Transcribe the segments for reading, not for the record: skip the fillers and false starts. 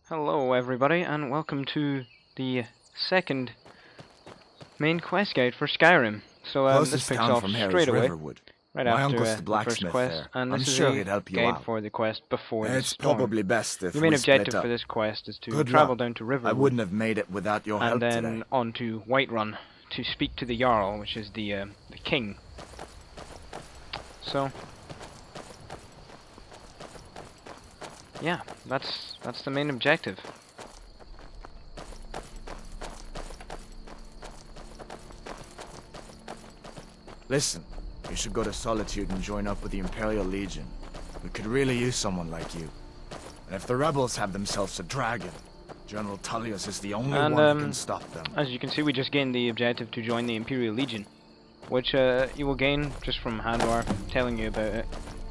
Hello everybody and welcome to the second main quest guide for Skyrim. So this Closest picks town off from here straight is away, Riverwood. right My after uncle's the the first blacksmith quest, there. and I'm this is sure a he'd help you guide out. for the quest before the It's storm. probably best if Your main we split objective up. for this quest is to Good travel luck. down to I Riverwood wouldn't have made it without your and help then today. on to Whiterun to speak to the Jarl, which is the king. So yeah, that's the main objective. Listen, you should go to Solitude and join up with the Imperial Legion. We could really use someone like you. And if the rebels have themselves a dragon, General Tullius is the only one who can stop them. As you can see, we just gained the objective to join the Imperial Legion, which you will gain just from Hadvar telling you about it.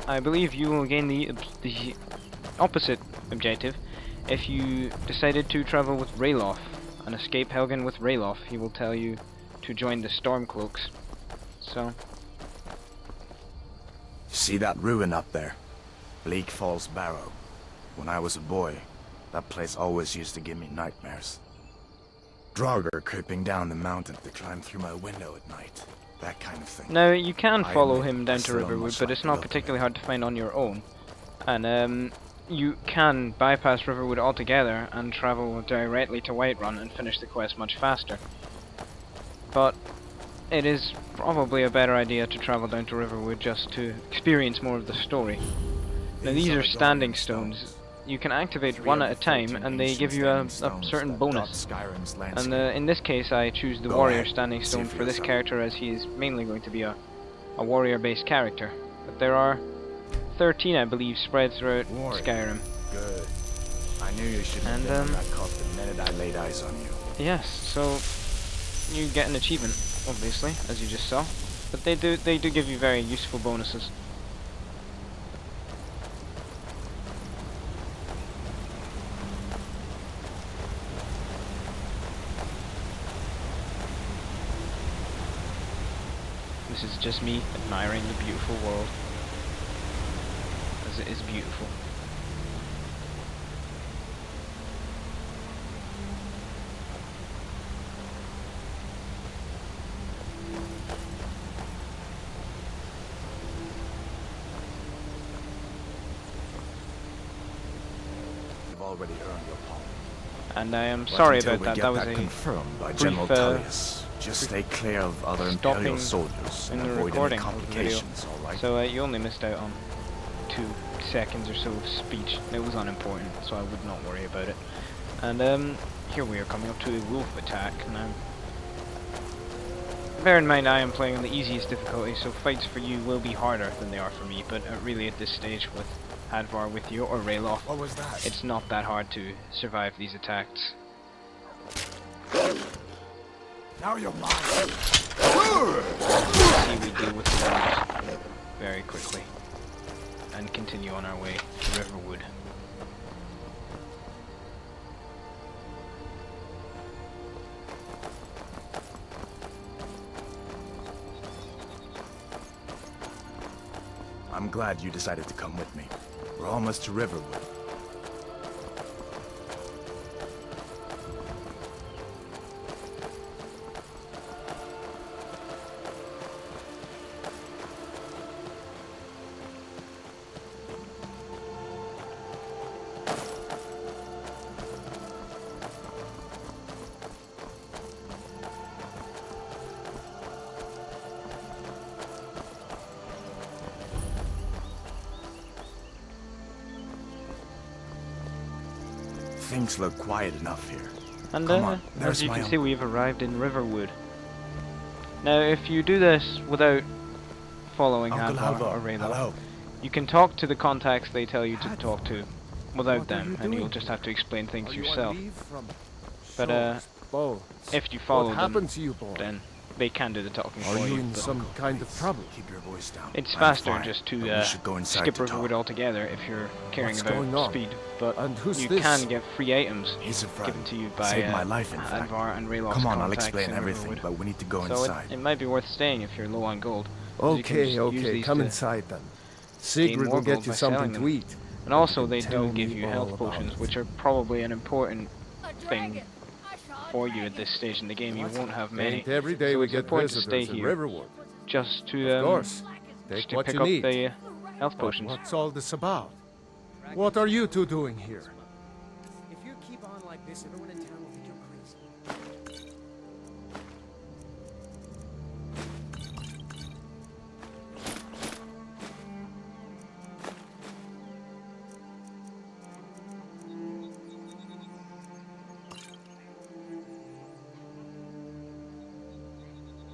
I believe you will gain the opposite objective if you decided to travel with Ralof and escape Helgen with Ralof. He will tell you to join the Stormcloaks. So, See that ruin up there? Bleak Falls Barrow. When I was a boy, that place always used to give me nightmares. Draugr creeping down the mountain to climb through my window at night. That kind of thing. now you can I follow admit, him I down to still don't Riverwood, much but like it's the not look of particularly it. hard to find on your own. And you can bypass Riverwood altogether and travel directly to Whiterun and finish the quest much faster. But it is probably a better idea to travel down to Riverwood just to experience more of the story. Now these are standing stones. You can activate one at a time and they give you a certain bonus. And in this case I choose the warrior standing stone for this character, as he is mainly going to be a warrior based character. But there are 13, I believe, spread throughout Skyrim. Good. I knew you shouldn't have been on that cup the minute I laid eyes on you. Yes, so you get an achievement, obviously, as you just saw. But they do give you very useful bonuses. This is just me admiring the beautiful world, as it is beautiful. You've already earned your palm. And I am But sorry until about we that. get That was a confirmed by brief, General Tullius. Just stay clear of other Imperial stopping soldiers in and the avoid any recording of the video. complications, alright? So you only missed out on 2 seconds or so of speech. It was unimportant, so I would not worry about it. And here we are coming up to a wolf attack. Now, bear in mind I am playing on the easiest difficulty, so fights for you will be harder than they are for me. But really, at this stage, with Hadvar with you or Ralof, What was that? it's not that hard to survive these attacks. Now you're mine. See, we deal with the wolves very quickly and continue on our way to Riverwood. I'm glad you decided to come with me. We're almost to Riverwood. Things look quiet enough here. And Come on, as there's you my can see, we've arrived in Riverwood. Now, if you do this without following Uncle Hadvar Halvor, or Ralof, hello. you can talk to the contacts they tell you to talk to without them, and you'll just have to explain things yourself. But if you follow What them, happened to you, boy? then they can do the talking Are for you you. in but some kind of trouble? Keep your voice down. it's I'm faster fine, just but to we should go inside skip to Riverwood talk. altogether if you're caring What's about going on? speed. But And who's you this? can get free items He's a friend. given to you by Saved my life, in fact. Hadvar and Ralof's Come on, I'll contacts explain in everything, Riverwood. but we need to go So inside. it might be worth staying if you're low on gold. 'cause you can Okay, just use okay, these come to inside then. gain Sigrid more will get gold you by something selling to them. eat. And also You they can do tell give me you all health about potions, it. which are probably an important thing for you at this stage in the game. You won't have many, Ain't every day so we it's get important to stay visitors in here Riverwood. just to Of course. just Take to what pick you up need. the health But potions. what's all this about? What are you two doing here? If you keep on like this, everyone in town will think you're crazy.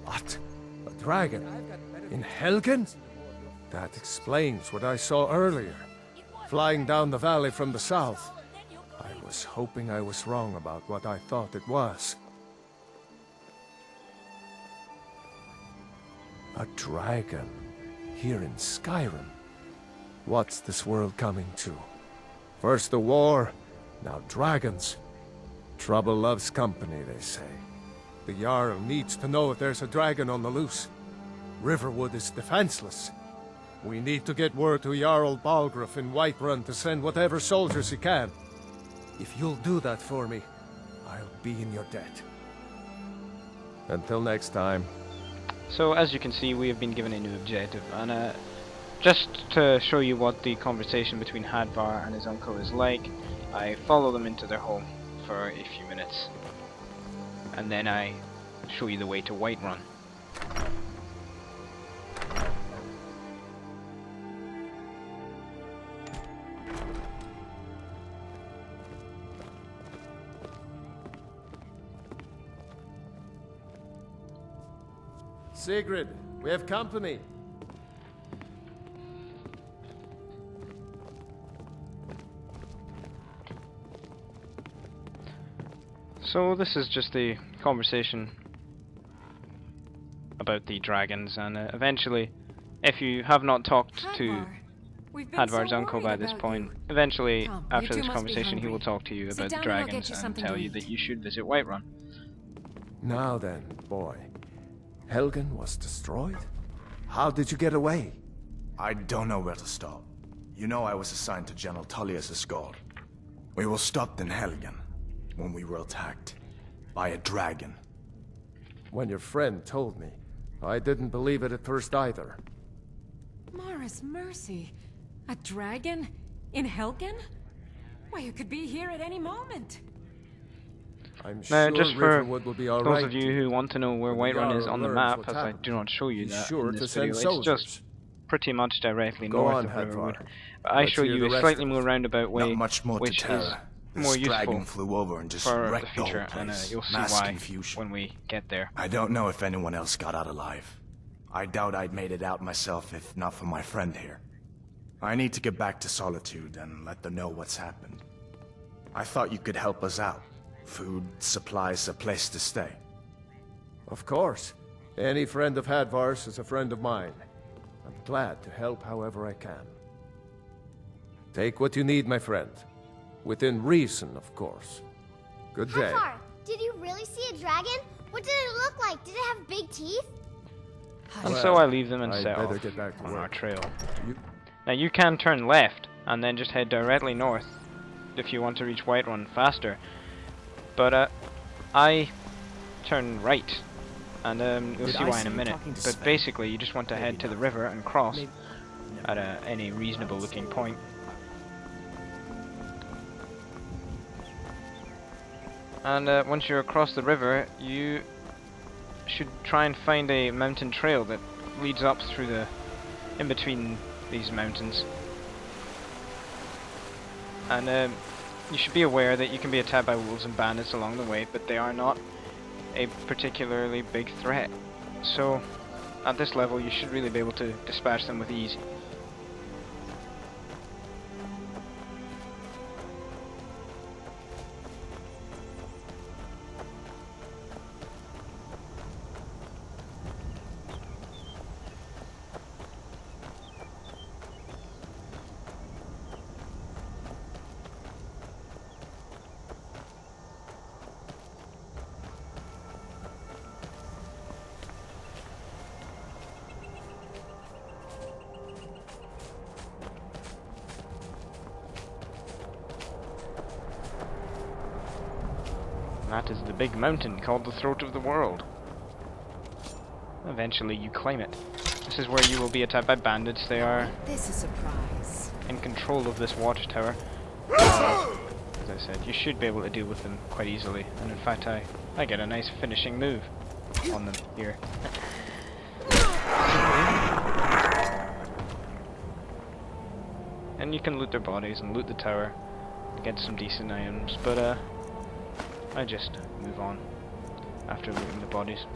What? A dragon? In Helgen? That explains what I saw earlier. Flying down the valley from the south. I was hoping I was wrong about what I thought it was. A dragon? Here in Skyrim? What's this world coming to? First the war, now dragons. Trouble loves company, they say. The Jarl needs to know if there's a dragon on the loose. Riverwood is defenseless. We need to get word to Jarl Balgruuf in Whiterun to send whatever soldiers he can. If you'll do that for me, I'll be in your debt. Until next time. So as you can see, we have been given a new objective, and just to show you what the conversation between Hadvar and his uncle is like, I follow them into their home for a few minutes, and then I show you the way to Whiterun. Sigrid, we have company. So this is just the conversation about the dragons, and eventually, if you have not talked to Hadvar's uncle by this point, eventually, Come, you after two this must be conversation, he will hungry. talk to you Sit about the down and I'll get dragons you and something tell to you eat. that you should visit Whiterun. Now then, boy. Helgen was destroyed? How did you get away? I don't know where to start. You know I was assigned to General Tullius' guard. We were stopped in Helgen when we were attacked by a dragon. When your friend told me, I didn't believe it at first either. Morris Mercy. A dragon? In Helgen? Why, you could be here at any moment. I'm Now, sure just for Riverwood will be all those right. of you who want to know where when the Whiterun is Jarl on the learns map, what's as I happened. do not show you Be that sure in to this send video, it's just soldiers. pretty much directly Go north on, of Riverwood. Hadvar. But I Let's show hear you the a rest slightly of more it. roundabout way, Not much more to which tell. is This more dragon useful flew over and just for the wrecked the whole future, and place. you'll see Mass why confusion. when we get there. I don't know if anyone else got out alive. I doubt I'd made it out myself if not for my friend here. I need to get back to Solitude and let them know what's happened. I thought you could help us out. Food, supplies, a place to stay. Of course. Any friend of Hadvar's is a friend of mine. I'm glad to help however I can. Take what you need, my friend. Within reason, of course. Good day. Hadvar, did you really see a dragon? What did it look like? Did it have big teeth? And Well, so I leave them and I'd set better off get back to on our work. trail. You- Now you can turn left and then just head directly north if you want to reach Whiterun faster. But I turn right, and you'll Did see I why see in a you minute. talking to But Sven? basically, you just want to head to the river and cross Maybe- at any reasonable looking point. And once you're across the river, you should try and find a mountain trail that leads up through the in between these mountains. And you should be aware that you can be attacked by wolves and bandits along the way, but they are not a particularly big threat. So at this level you should really be able to dispatch them with ease. That is the big mountain called the Throat of the World. Eventually you climb it. This is where you will be attacked by bandits. They are This is a surprise. in control of this watchtower. As I said, you should be able to deal with them quite easily. And in fact, I get a nice finishing move on them here. And you can loot their bodies and loot the tower, get some decent items, but I just move on after looting the bodies.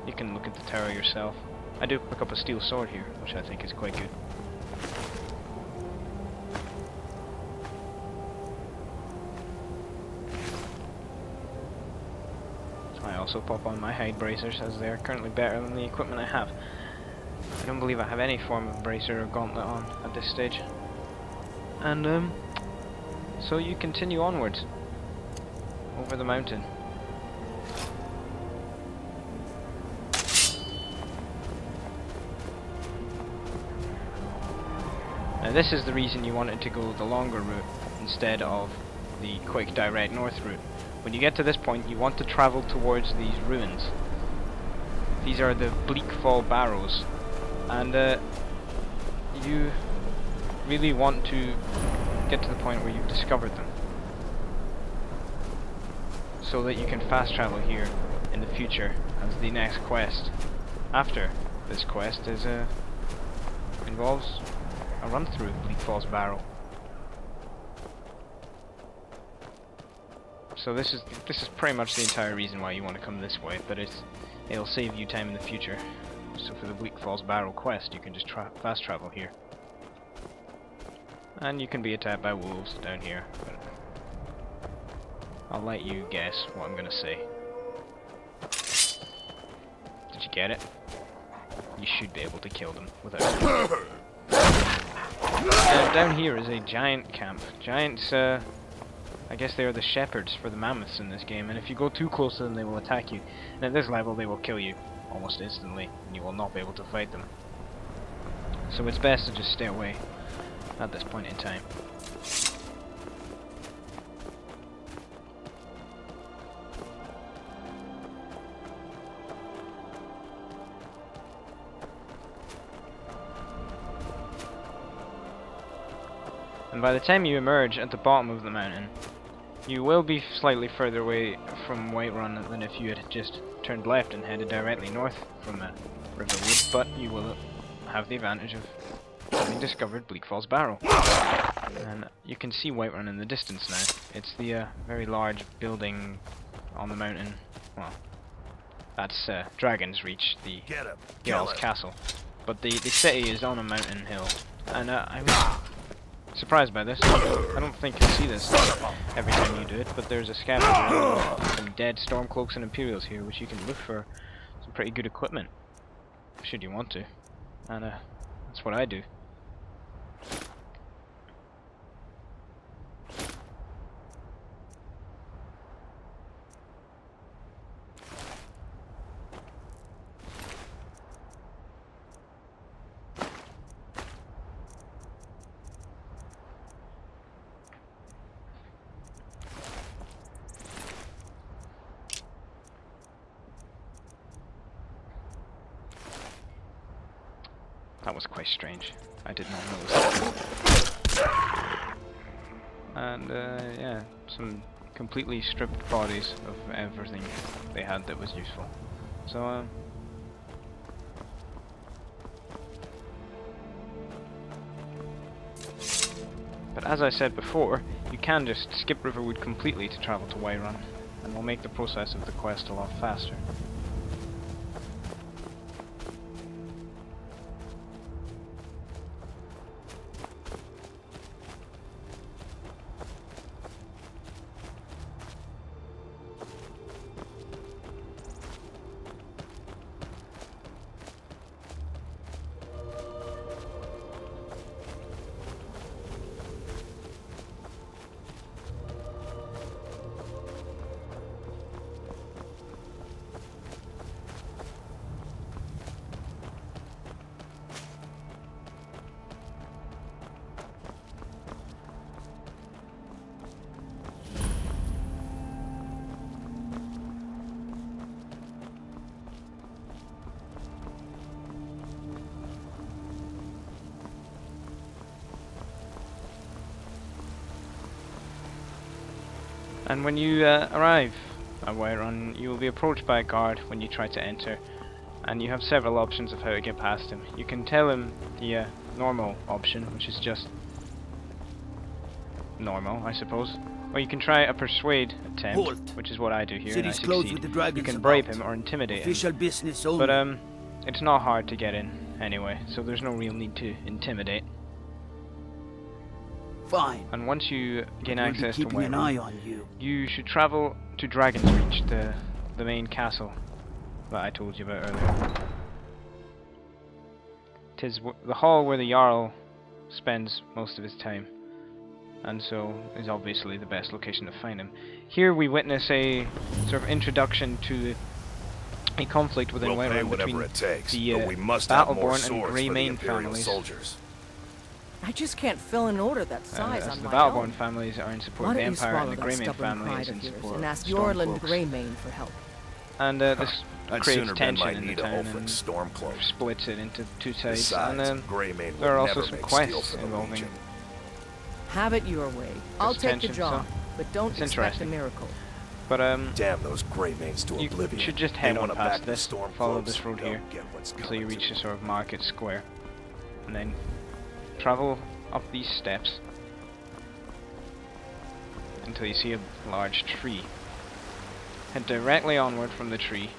You can look at the tower yourself. I do pick up a steel sword here, which I think is quite good. I also pop on my hide bracers, as they are currently better than the equipment I have. I don't believe I have any form of bracer or gauntlet on at this stage. And so you continue onwards over the mountain. Now this is the reason you wanted to go the longer route instead of the quick direct north route. When you get to this point, you want to travel towards these ruins. These are the Bleak Fall Barrows, and you really want to get to the point where you've discovered them, so that you can fast travel here in the future, as the next quest after this quest is involves a run through Bleak Falls Barrow. So this is pretty much the entire reason why you want to come this way, but it'll save you time in the future. So for the Bleak Falls Barrow quest, you can just fast travel here. And you can be attacked by wolves down here, but I'll let you guess what I'm gonna say. Did you get it? You should be able to kill them without down here is a giant camp. Giants, I guess they are the shepherds for the mammoths in this game, and if you go too close to them they will attack you. And at this level they will kill you almost instantly, and you will not be able to fight them. So it's best to just stay away at this point in time. And by the time you emerge at the bottom of the mountain, you will be slightly further away from Whiterun than if you had just turned left and headed directly north from Riverwood, but you will have the advantage of having discovered Bleak Falls Barrow. And you can see Whiterun in the distance now. It's the very large building on the mountain. Well, that's Dragon's Reach, the Jarl's castle. But the city is on a mountain hill, and I was surprised by this. I don't think you'll see this every time you do it, but there's a scavenger, some dead Stormcloaks and Imperials here, which you can look for some pretty good equipment, should you want to. And that's what I do. That was quite strange. I did not notice. And yeah, some completely stripped bodies of everything they had that was useful. So but as I said before, you can just skip Riverwood completely to travel to Whiterun, and will make the process of the quest a lot faster. And when you arrive at Whiterun, you will be approached by a guard when you try to enter, and you have several options of how to get past him. You can tell him the normal option, which is just normal, I suppose. Or you can try a persuade attempt, Halt. which is what I do here, and I City's closed succeed. with the dragons You can bribe about. him or intimidate Official him. business only. But it's not hard to get in anyway, so there's no real need to intimidate. Fine. And once you gain We'll be access to keeping an eye Whiterun, on you. you should travel to Dragon's Reach, the main castle that I told you about earlier. 'Tis the hall where the Jarl spends most of his time, and so is obviously the best location to find him. Here we witness a sort of introduction to a conflict within We'll pay Whiterun between whatever it takes, the but we must have more Battleborn and swords Grey for the Mane Imperial families. soldiers. I just can't fill an order that size As on the my Battleborn own. families are in support Why of the don't you Empire, swallow and the that Grey Mane stubborn family pride is in of yours support and of ask the Yorland Stormcloaks. Greymane for help? And this I'd creates sooner bend tension my in the knee to town Ulfric's and Stormcloak. splits it into two sides. Besides, And Greymane there are will also never some make steel quests for the involving Legion. Have it your way. I'll take the tension, job, so but don't it's expect a interesting. miracle. But Damn those Greymanes to you oblivion. should just They head on wanna past back the this, Stormcloaks, follow this road they'll here get what's until coming you to reach the them. sort of market square, and then travel up these steps until you see a large tree. Head directly onward from the tree,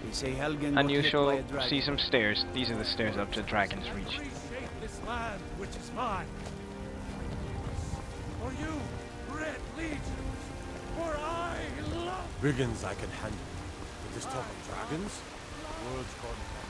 They say Helgen and got you hit by shall a dragon. see some stairs. These are the stairs up to Dragon's Reach. Appreciate this land, which is mine. For you, Red Legions, for I love... Brigands I can handle. But this talk of dragons? The world's gone mad.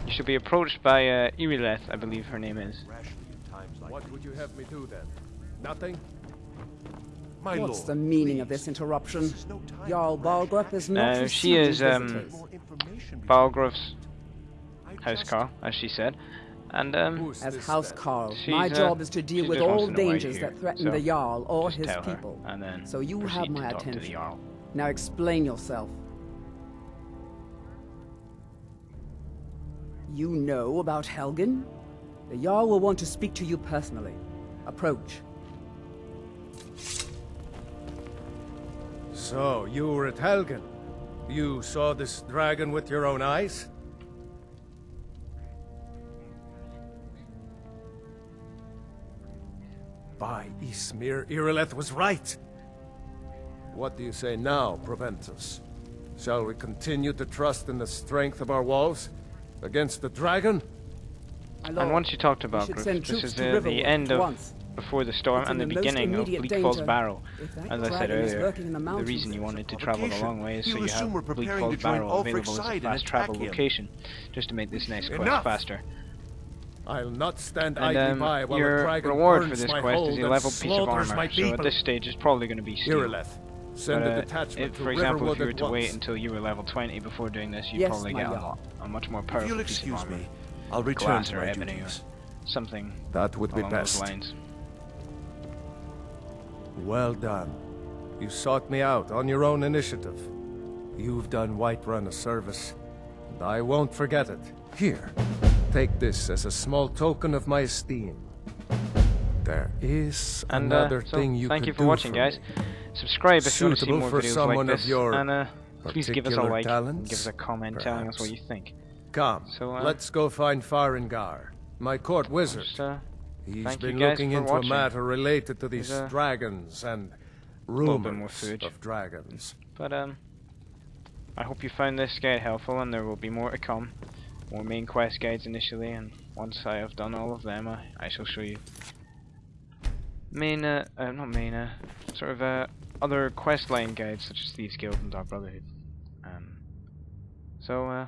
You should be approached by Irileth, I believe her name is. Rashly in times like What would you have me do then? Nothing? My What's lord, the meaning of please. this interruption? This is no time Jarl for rash Balgruuf is not she receiving is, visitors. More information Balgruf's I housecarl, as she said. And Who's As this Housecarl, She's, my job is to she deal with just wants all to know why you're dangers here, that threaten so the Jarl or just his tell her, people. and then So you have proceed my to talk to the attention. Jarl. Now explain yourself. You know about Helgen? The Jarl will want to speak to you personally. Approach. So, you were at Helgen? You saw this dragon with your own eyes? By Ysmir, Irileth was right! What do you say now, Proventus? Shall we continue to trust in the strength of our walls? Against the dragon? My And lord, once you talked we about should Gruf, send this troops is to the Riverwood end at of once. before the storm It's and the in the most beginning of immediate Bleak Falls danger. Barrow. If that As I said dragon is earlier, lurking in the the mountains, reason you it's wanted to travel the long way is so You'll you assume we're have Bleak preparing Falls to join Barrow Ulfric's available as a side and fast travel attack him. location, just to make this next quest Enough! faster. I'll not stand And idly by while a your dragon reward for burns this my quest hold is a and level piece of slaughters armor, my so at people. this stage it's probably going to be steel. Irileth, send But, a detachment to for example, if you Riverwood were at to wait once. until you were level 20 before doing this, you'd Yes, probably my get lord. a much more If powerful you'll piece of excuse armor. me, I'll return Glass to or my ebony or duties. something That would be along best. those lines. Well done. You sought me out on your own initiative. You've done Whiterun a service, and I won't forget it. Here, take this as a small token of my esteem. There is And another so thing you thank could you for do watching, for guys. me. Subscribe if you want to see Suitable more for videos someone like of this, your and please give us a particular like, and talents, give us a comment telling us what you perhaps. think. Come, So, let's go find Farengar, my court wizard. Just, He's thank you been guys looking for into watching. a matter related to these There's, dragons and little bit more rumors footage. of dragons. But I hope you found this guide helpful, and there will be more to come. More main quest guides initially, and once I have done all of them, I shall show you sort of other quest line guides such as Thieves Guild and Dark Brotherhood. So